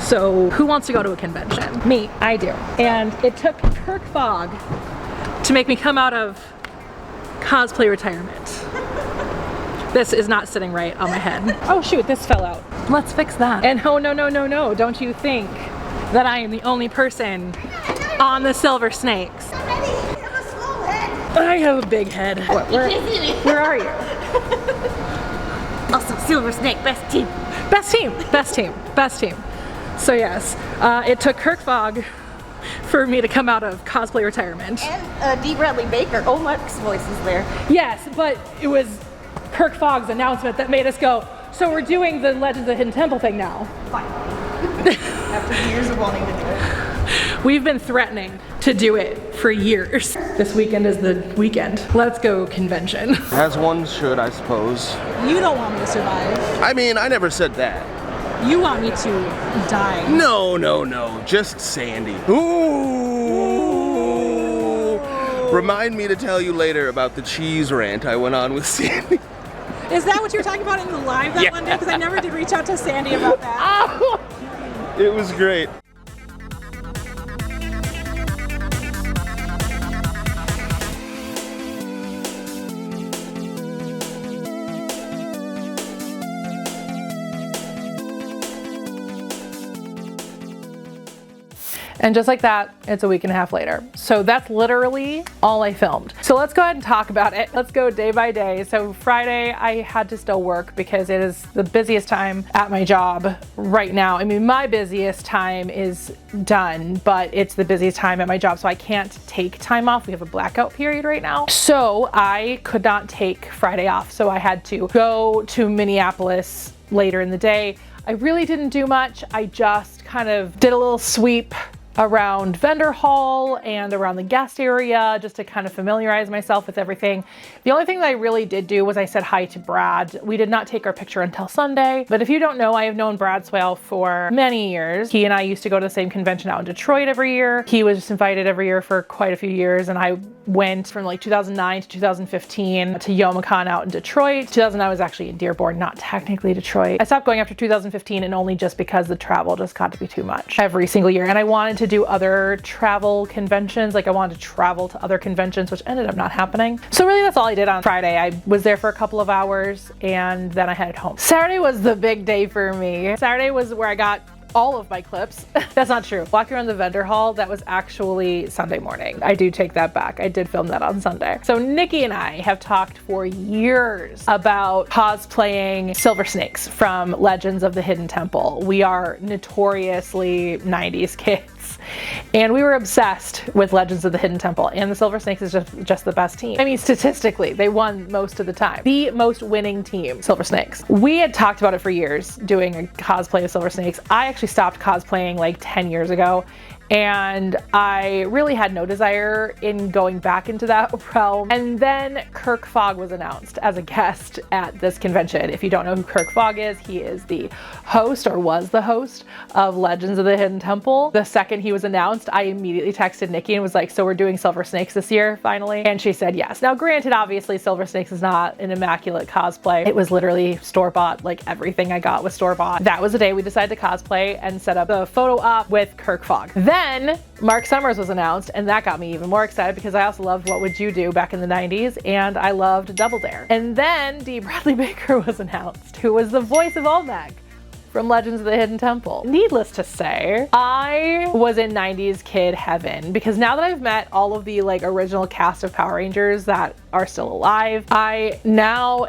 So who wants to go to a convention? Me, I do. And it took Kirk Fogg to make me come out of cosplay retirement. This is not sitting right on my head. Oh shoot, this fell out. Let's fix that. And oh no, no, no, no, don't you think that I am the only person on the Silver Snakes? I have a big head. Where are you? Also, Silver Snake, best team. Best team, best team, best team. So yes, it took Kirk Fogg for me to come out of cosplay retirement. And D. Bradley Baker, Olmec's voice is there. Yes, but it was Kirk Fogg's announcement that made us go, so we're doing the Legends of the Hidden Temple thing now. Finally. After years of wanting to do it. We've been threatening to do it for years. This weekend is the weekend. Let's go convention. As one should, I suppose. You don't want me to survive. I mean, I never said that. You want me to die. No, no, no. Just Sandy. Ooh. Remind me to tell you later about the cheese rant I went on with Sandy. Is that what you were talking about in the live that one day? Because I never did reach out to Sandy about that. It was great. And just like that, it's a week and a half later. So that's literally all I filmed. So let's go ahead and talk about it. Let's go day by day. So Friday, I had to still work because it is the busiest time at my job right now. I mean, my busiest time is done, but it's the busiest time at my job, so I can't take time off. We have a blackout period right now. So I could not take Friday off. So I had to go to Minneapolis later in the day. I really didn't do much. I just kind of did a little sweep around vendor hall and around the guest area just to kind of familiarize myself with everything. The only thing that I really did do was I said hi to Brad. We did not take our picture until Sunday, but if you don't know, I have known Brad Swaile for many years. He and I used to go to the same convention out in Detroit every year. He was just invited every year for quite a few years, and I went from like 2009 to 2015 to Youmacon out in Detroit. 2009 was actually in Dearborn, not technically Detroit. I stopped going after 2015, and only just because the travel just got to be too much every single year, and I wanted to do other travel conventions. Like I wanted to travel to other conventions, which ended up not happening. So really that's all I did on Friday. I was there for a couple of hours and then I headed home. Saturday was the big day for me. Saturday was where I got all of my clips. That's not true. Walking around the vendor hall, that was actually Sunday morning. I do take that back. I did film that on Sunday. So Nikki and I have talked for years about cosplaying Silver Snakes from Legends of the Hidden Temple. We are notoriously 90s kids. And we were obsessed with Legends of the Hidden Temple, and the Silver Snakes is just the best team. I mean, statistically, they won most of the time. The most winning team, Silver Snakes. We had talked about it for years, doing a cosplay of Silver Snakes. I actually stopped cosplaying like 10 years ago, and I really had no desire in going back into that realm. And then Kirk Fogg was announced as a guest at this convention. If you don't know who Kirk Fogg is, he is the host, or was the host, of Legends of the Hidden Temple. The second he was announced, I immediately texted Nikki and was like, so we're doing Silver Snakes this year, finally? And she said yes. Now granted, obviously Silver Snakes is not an immaculate cosplay. It was literally store-bought, like everything I got was store-bought. That was the day we decided to cosplay and set up the photo op with Kirk Fogg. Then Marc Summers was announced, and that got me even more excited because I also loved What Would You Do back in the 90s, and I loved Double Dare. And then D. Bradley Baker was announced, who was the voice of Olmec from Legends of the Hidden Temple. Needless to say, I was in 90s kid heaven, because now that I've met all of the like original cast of Power Rangers that are still alive, I now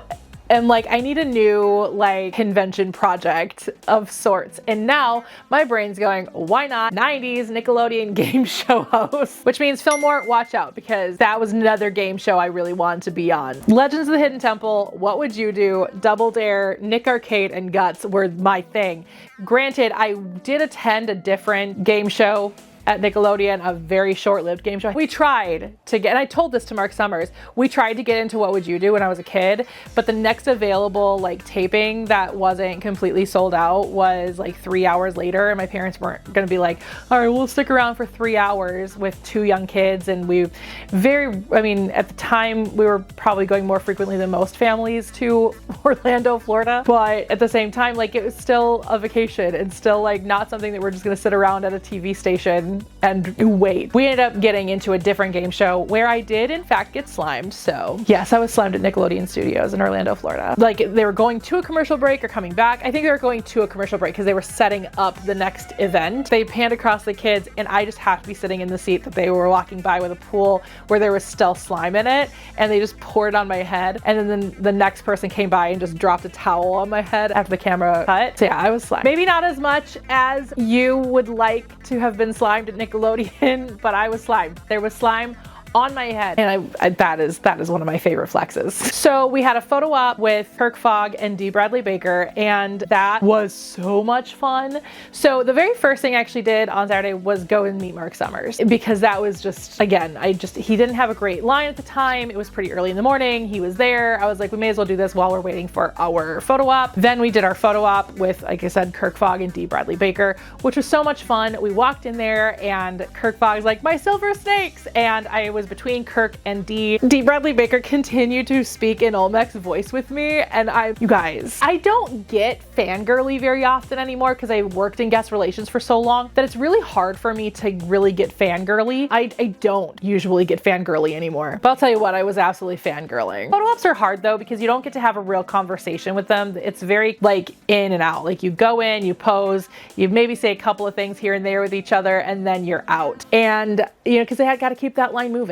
am like, I need a new like convention project of sorts. And now my brain's going, why not 90s Nickelodeon game show host? Which means Fillmore, watch out, because that was another game show I really wanted to be on. Legends of the Hidden Temple, What Would You Do, Double Dare, Nick Arcade, and Guts were my thing. Granted, I did attend a different game show at Nickelodeon, a very short-lived game show. We tried to get, and I told this to Marc Summers, we tried to get into What Would You Do when I was a kid, but the next available like taping that wasn't completely sold out was like 3 hours later, and my parents weren't gonna be like, all right, we'll stick around for 3 hours with 2 young kids. And I mean, at the time we were probably going more frequently than most families to Orlando, Florida, but at the same time, like, it was still a vacation and still like not something that we're just gonna sit around at a TV station and wait. We ended up getting into a different game show where I did in fact get slimed. So yes, I was slimed at Nickelodeon Studios in Orlando, Florida. Like, they were going to a commercial break or coming back. I think they were going to a commercial break because they were setting up the next event. They panned across the kids and I just happened to be sitting in the seat that they were walking by with a pool where there was still slime in it, and they just poured it on my head, and then the next person came by and just dropped a towel on my head after the camera cut. So yeah, I was slimed. Maybe not as much as you would like to have been slimed at Nickelodeon, but I was slimed. There was slime on my head, and that is one of my favorite flexes. So we had a photo op with Kirk Fogg and D. Bradley Baker, and that was so much fun. So the very first thing I actually did on Saturday was go and meet Marc Summers, because that was just, again, he didn't have a great line at the time. It was pretty early in the morning. He was there. I was like, we may as well do this while we're waiting for our photo op. Then we did our photo op with, like I said, Kirk Fogg and D. Bradley Baker, which was so much fun. We walked in there and Kirk Fogg's like, my silver snakes, and I was between Kirk and D. Bradley Baker continued to speak in Olmec's voice with me, and you guys, I don't get fangirly very often anymore because I worked in guest relations for so long that it's really hard for me to really get fangirly. I don't usually get fangirly anymore, but I'll tell you what, I was absolutely fangirling. Photo ops are hard though because you don't get to have a real conversation with them. It's very like in and out. Like, you go in, you pose, you maybe say a couple of things here and there with each other, and then you're out. And you know, because they had got to keep that line moving.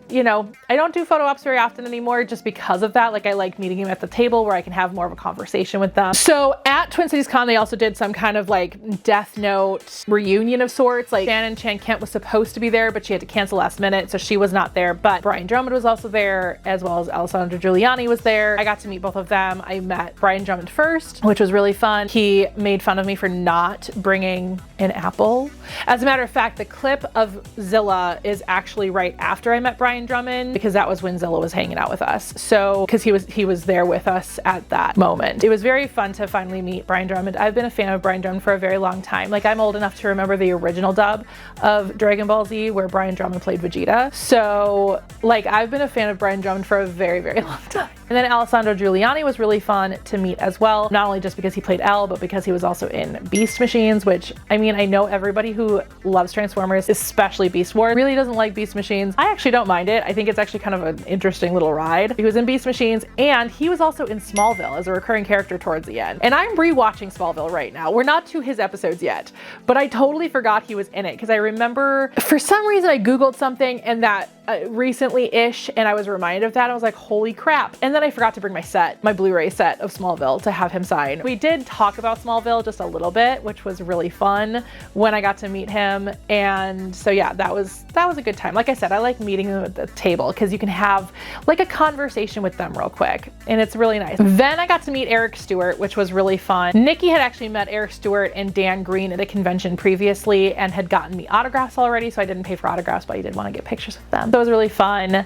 You know, I don't do photo ops very often anymore just because of that. Like, I like meeting them at the table where I can have more of a conversation with them. So at Twin Cities Con, they also did some kind of like Death Note reunion of sorts. Like, Shannon Chan Kent was supposed to be there, but she had to cancel last minute, so she was not there. But Brian Drummond was also there, as well as Alessandro Giuliani was there. I got to meet both of them. I met Brian Drummond first, which was really fun. He made fun of me for not bringing an apple. As a matter of fact, the clip of Zilla is actually right after I met Brian Drummond, because that was when Zilla was hanging out with us. So, because he was there with us at that moment. It was very fun to finally meet Brian Drummond. I've been a fan of Brian Drummond for a very long time. Like, I'm old enough to remember the original dub of Dragon Ball Z where Brian Drummond played Vegeta. So, like, I've been a fan of Brian Drummond for a very, very long time. And then Alessandro Giuliani was really fun to meet as well. Not only just because he played L, but because he was also in Beast Machines, which, I mean, I know everybody who loves Transformers, especially Beast Wars, really doesn't like Beast Machines. I actually don't mind it. I think it's actually kind of an interesting little ride. He was in Beast Machines, and he was also in Smallville as a recurring character towards the end. And I'm rewatching Smallville right now. We're not to his episodes yet, but I totally forgot he was in it because I remember for some reason I Googled something and that recently-ish, and I was reminded of that. I was like, holy crap. And then I forgot to bring my Blu-ray set of Smallville to have him sign. We did talk about Smallville just a little bit, which was really fun when I got to meet him. And so yeah, that was a good time. Like I said, I like meeting them at the table because you can have like a conversation with them real quick, and it's really nice. Then I got to meet Eric Stuart, which was really fun. Nikki had actually met Eric Stuart and Dan Green at a convention previously and had gotten the autographs already, so I didn't pay for autographs, but I did want to get pictures with them. So it was really fun. It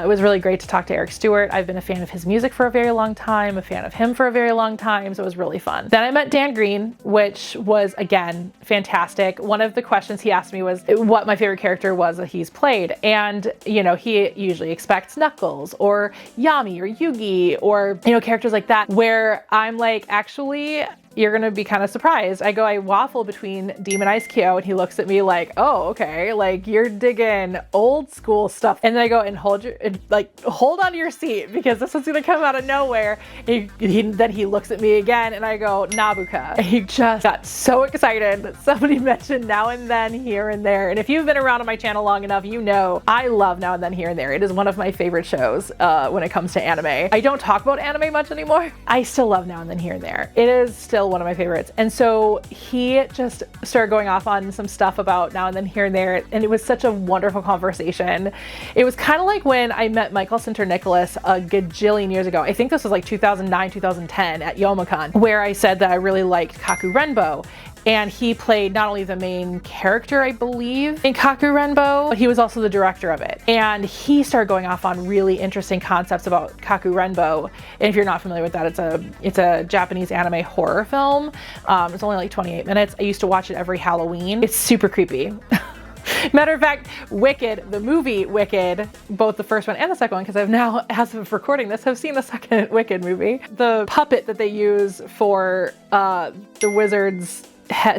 was really great to talk to Eric Stuart. I've been a fan of his music for a very long time, a fan of him for a very long time, so it was really fun. Then I met Dan Green, which was, again, fantastic. One of the questions he asked me was what my favorite character was that he's played, and you know, he usually expects Knuckles or Yami or Yugi or, you know, characters like that, where I'm like, actually, you're gonna be kind of surprised. I waffle between Demon Ice Kyo, and he looks at me like, oh, okay, like you're digging old school stuff. And then I go, and hold on to your seat because this is gonna come out of nowhere. Then he looks at me again, and I go, Nabuka. And he just got so excited that somebody mentioned Now and Then Here and There. And if you've been around on my channel long enough, you know I love Now and Then Here and There. It is one of my favorite shows when it comes to anime. I don't talk about anime much anymore. I still love Now and Then Here and There. It is still one of my favorites. And so he just started going off on some stuff about Now and Then Here and There, and it was such a wonderful conversation. It was kind of like when I met Michael Sinter Nicholas a gajillion years ago. I think this was like 2009, 2010 at Youmacon, where I said that I really liked Kaku Renbo. and he played not only the main character, I believe, in Kaku Renbo, but he was also the director of it. And he started going off on really interesting concepts about Kaku Renbo. And if you're not familiar with that, it's a Japanese anime horror film. It's only like 28 minutes. I used to watch it every Halloween. It's super creepy. Matter of fact, Wicked, the movie Wicked, both the first one and the second one, because I've now, as of recording this, have seen the second Wicked movie. The puppet that they use for the wizard's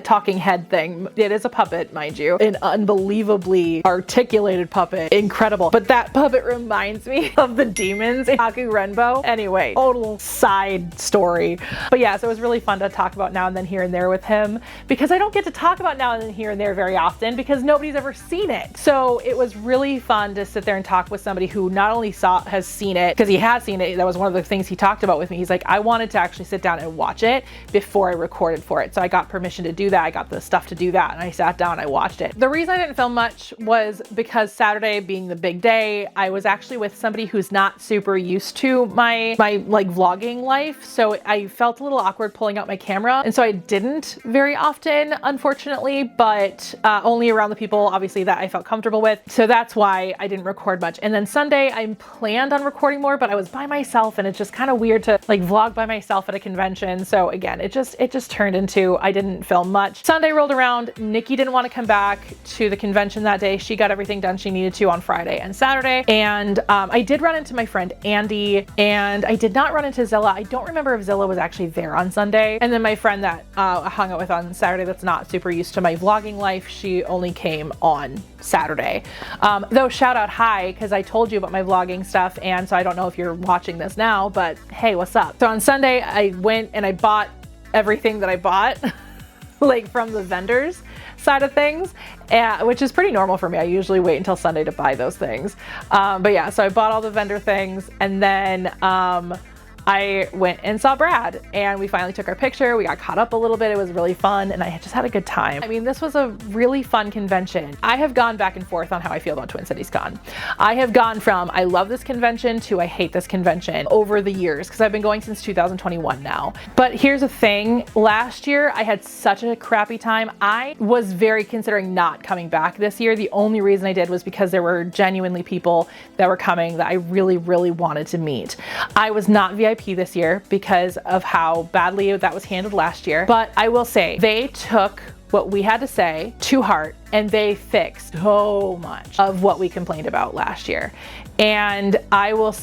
talking head thing. It is a puppet, mind you. An unbelievably articulated puppet. Incredible. But that puppet reminds me of the demons in Kaku Renbo. Anyway, total side story. But yeah, so it was really fun to talk about Now and Then Here and There with him, because I don't get to talk about Now and Then Here and There very often because nobody's ever seen it. So it was really fun to sit there and talk with somebody who not only has seen it, because he has seen it. That was one of the things he talked about with me. He's like, I wanted to actually sit down and watch it before I recorded for it. So I got permission to do that. I got the stuff to do that, and I sat down and I watched it. The reason I didn't film much was because Saturday being the big day, I was actually with somebody who's not super used to my like vlogging life. So I felt a little awkward pulling out my camera. And so I didn't very often, unfortunately, but only around the people obviously that I felt comfortable with. So that's why I didn't record much. And then Sunday I planned on recording more, but I was by myself, and it's just kind of weird to like vlog by myself at a convention. So again, it just turned into, I didn't film much. Sunday rolled around. Nikki didn't want to come back to the convention that day. She got everything done she needed to on Friday and Saturday. And I did run into my friend Andy, and I did not run into Zilla. I don't remember if Zilla was actually there on Sunday. And then my friend that I hung out with on Saturday that's not super used to my vlogging life, she only came on Saturday. Though shout out hi, because I told you about my vlogging stuff, and so I don't know if you're watching this now, but hey, what's up? So on Sunday I went and I bought everything that I bought like from the vendors side of things, which is pretty normal for me. I usually wait until Sunday to buy those things. But yeah, so I bought all the vendor things, and then I went and saw Brad, and we finally took our picture. We got caught up a little bit. It was really fun, and I just had a good time. I mean, this was a really fun convention. I have gone back and forth on how I feel about Twin Cities Con. I have gone from I love this convention to I hate this convention over the years, because I've been going since 2021 now. But here's the thing. Last year, I had such a crappy time. I was very considering not coming back this year. The only reason I did was because there were genuinely people that were coming that I really, really wanted to meet. I was not VIP this year because of how badly that was handled last year. But I will say they took what we had to say to heart, and they fixed so much of what we complained about last year. And I will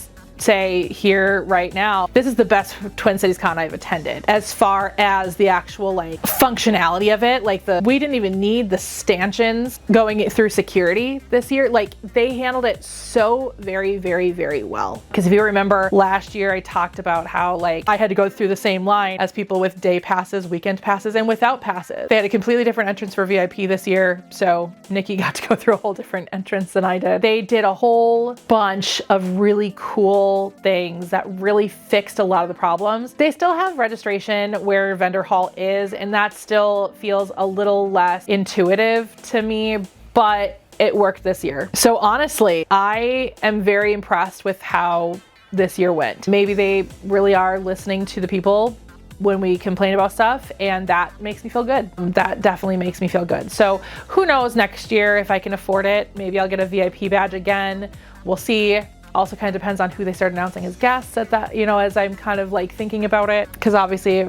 say here right now, this is the best Twin Cities Con I've attended as far as the actual like functionality of it. Like we didn't even need the stanchions going through security this year. Like they handled it so very, very, very well. Because if you remember last year, I talked about how like I had to go through the same line as people with day passes, weekend passes, and without passes. They had a completely different entrance for VIP this year. So Nikki got to go through a whole different entrance than I did. They did a whole bunch of really cool things that really fixed a lot of the problems. They still have registration where vendor hall is, and that still feels a little less intuitive to me, but it worked this year. So honestly, I am very impressed with how this year went. Maybe they really are listening to the people when we complain about stuff, and that makes me feel good. That definitely makes me feel good. So who knows next year if I can afford it, maybe I'll get a VIP badge again. We'll see. Also kind of depends on who they start announcing as guests at that, you know, as I'm kind of like thinking about it. Because obviously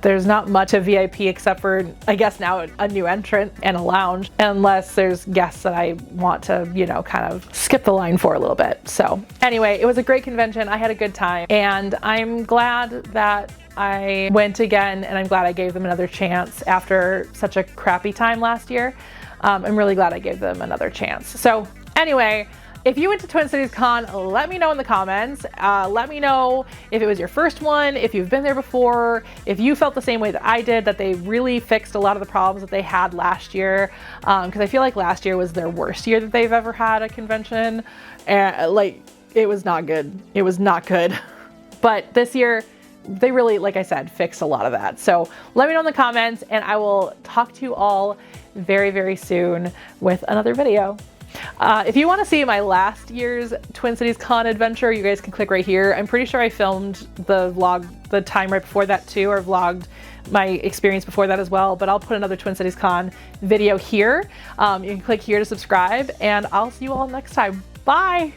there's not much of VIP except for, I guess now, a new entrant and a lounge, unless there's guests that I want to, you know, kind of skip the line for a little bit. So anyway, it was a great convention. I had a good time, and I'm glad that I went again, and I'm glad I gave them another chance after such a crappy time last year. I'm really glad I gave them another chance. So anyway, if you went to Twin Cities Con, let me know in the comments. Let me know if it was your first one, if you've been there before, if you felt the same way that I did, that they really fixed a lot of the problems that they had last year. Because I feel like last year was their worst year that they've ever had a convention. Like, it was not good. It was not good. But this year, they really, like I said, fixed a lot of that. So let me know in the comments, and I will talk to you all very, very soon with another video. If you want to see my last year's Twin Cities Con adventure, you guys can click right here. I'm pretty sure I filmed the vlog the time right before that too, or vlogged my experience before that as well, but I'll put another Twin Cities Con video here. You can click here to subscribe, and I'll see you all next time. Bye!